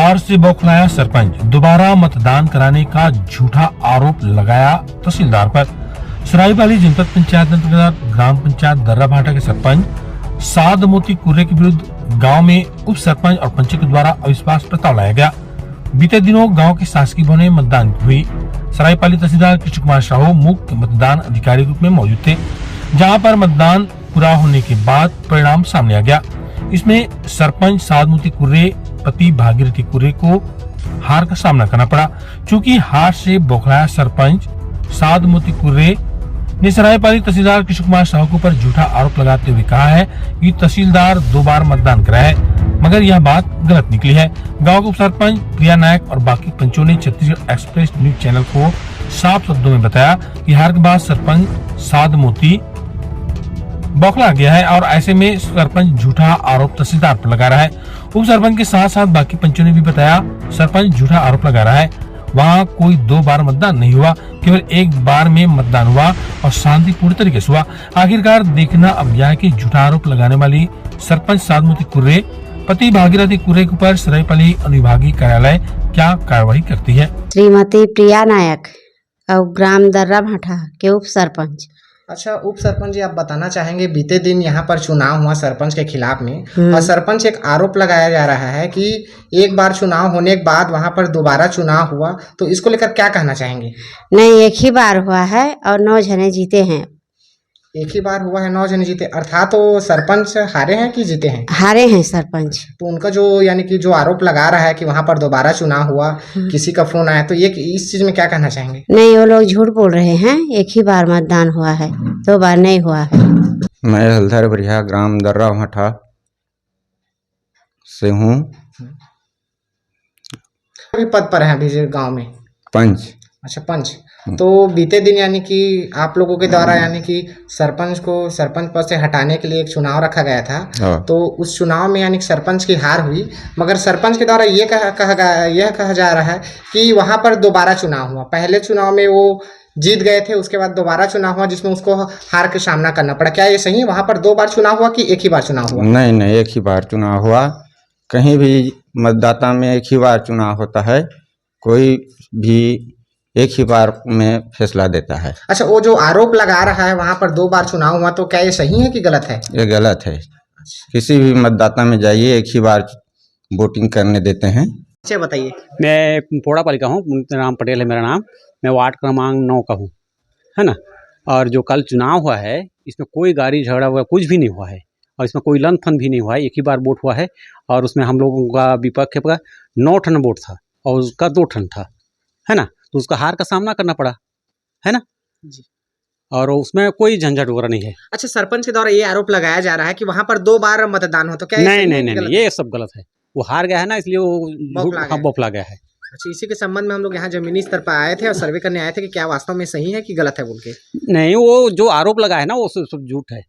हार से बौखलाया सरपंच, दोबारा मतदान कराने का झूठा आरोप लगाया तहसीलदार पर। सरायपाली जनपद पंचायत अंतर्गत ग्राम पंचायत दर्राभाटा के सरपंच साद मोती कुर्रे के विरुद्ध गांव में उप सरपंच और पंच के द्वारा अविश्वास प्रस्ताव लाया गया। बीते दिनों गांव के शासकीय भवन में मतदान हुई। सरायपाली तहसीलदार कृष्ण कुमार साहू मुख्य मतदान अधिकारी रूप में मौजूद थे, जहां पर मतदान पूरा होने के बाद परिणाम सामने आ गया। इसमें सरपंच सादमोती कुर्रे पति भागीरथी कुर्रे को हार का सामना करना पड़ा। चूंकि हार से बौखलाया सरपंच सादमोती कुर्रे ने सरायपाली तहसीलदार कृष्ण कुमार साहू के ऊपर झूठा आरोप लगाते हुए कहा है कि तहसीलदार 2 बार मतदान कराया है, मगर यह बात गलत निकली है। गांव के उप सरपंच प्रिया नायक और बाकी पंचों ने छत्तीसगढ़ एक्सप्रेस न्यूज चैनल को साफ शब्दों में बताया कि हार के बाद सरपंच सादमोती बौखला गया है और ऐसे में सरपंच झूठा आरोप तहसीलदार पर लगा रहा है। उप सरपंच के साथ साथ बाकी पंचों ने भी बताया सरपंच झूठा आरोप लगा रहा है। वहाँ कोई 2 बार मतदान नहीं हुआ, केवल 1 बार में मतदान हुआ और शांतिपूर्ण तरीके से हुआ। आखिरकार देखना अब यह है कि झूठा आरोप लगाने वाली सरपंच सादमोती कुर्रे पति भागीरथी कुर्रे के ऊपर सरायपाली अनुविभागीय कार्यालय क्या कार्रवाई करती है। श्रीमती प्रिया नायक और ग्राम दर्राभाटा के उप सरपंच। अच्छा, उप सरपंच जी, आप बताना चाहेंगे बीते दिन यहाँ पर चुनाव हुआ सरपंच के खिलाफ में और सरपंच एक आरोप लगाया जा रहा है कि 1 बार चुनाव होने के बाद वहाँ पर दोबारा चुनाव हुआ, तो इसको लेकर क्या कहना चाहेंगे? नहीं, 1 ही बार हुआ है और 9 जने जीते हैं। 1 ही बार हुआ है, 9 जने जीते, अर्थात तो सरपंच हारे हैं कि जीते हैं? हारे हैं सरपंच। तो उनका जो यानी कि जो आरोप लगा रहा है कि वहाँ पर दोबारा चुनाव हुआ, किसी का फोन आया, तो ये इस चीज में क्या कहना चाहेंगे? नहीं, वो लोग झूठ बोल रहे हैं। 1 ही बार मतदान हुआ है, 2 बार नहीं हुआ है। मैं हल्दर बरिया ग्राम दर्राभाटा से हूँ। अभी पद पर है अभी गाँव में? पंच। अच्छा, पंच। तो बीते दिन यानी कि आप लोगों के द्वारा यानी कि सरपंच को सरपंच पद से हटाने के लिए एक चुनाव रखा गया था। तो उस चुनाव में यानी कि सरपंच की हार हुई, मगर सरपंच के द्वारा ये कहा जा रहा है कि वहां पर दोबारा चुनाव हुआ। पहले चुनाव में वो जीत गए थे, उसके बाद दोबारा चुनाव हुआ जिसमें उसको हार का सामना करना पड़ा। क्या ये सही है? वहां पर 2 बार चुनाव हुआ कि 1 ही बार चुनाव हुआ? नहीं नहीं, 1 ही बार चुनाव हुआ। कहीं भी मतदाता में 1 ही बार चुनाव होता है, कोई भी 1 ही बार में फैसला देता है। अच्छा, वो जो आरोप लगा रहा है वहां पर 2 बार चुनाव हुआ, तो क्या ये सही है कि गलत है? ये गलत है। किसी भी मतदाता में जाइए, 1 ही बार वोटिंग करने देते हैं। अच्छा, बताइए। मैं पोड़ापाली का हूँ, राम पटेल है मेरा नाम। मैं वार्ड क्रमांक 9 का हूँ, है ना। और जो कल चुनाव हुआ है, इसमें कोई गाड़ी झगड़ा हुआ कुछ भी नहीं हुआ है और इसमें कोई लन फन भी नहीं हुआ है। 1 ही बार वोट हुआ है और उसमें हम लोगों का विपक्ष का 9 ठन वोट था और उसका 2 ठन था, है ना। तो उसका हार का सामना करना पड़ा, है ना जी। और उसमें कोई झंझट वगैरह नहीं है। अच्छा, सरपंच के द्वारा ये आरोप लगाया जा रहा है कि वहां पर 2 बार मतदान हो, तो क्या नहीं, ये सब गलत है। वो हार गया है ना, इसलिए वो बौखला गया है। अच्छा, इसी के संबंध में हम लोग यहाँ जमीनी स्तर पर आए थे और सर्वे करने आए थे कि क्या वास्तव में सही है कि गलत है बोल के। नहीं, वो जो आरोप लगा है ना वो सब झूठ है।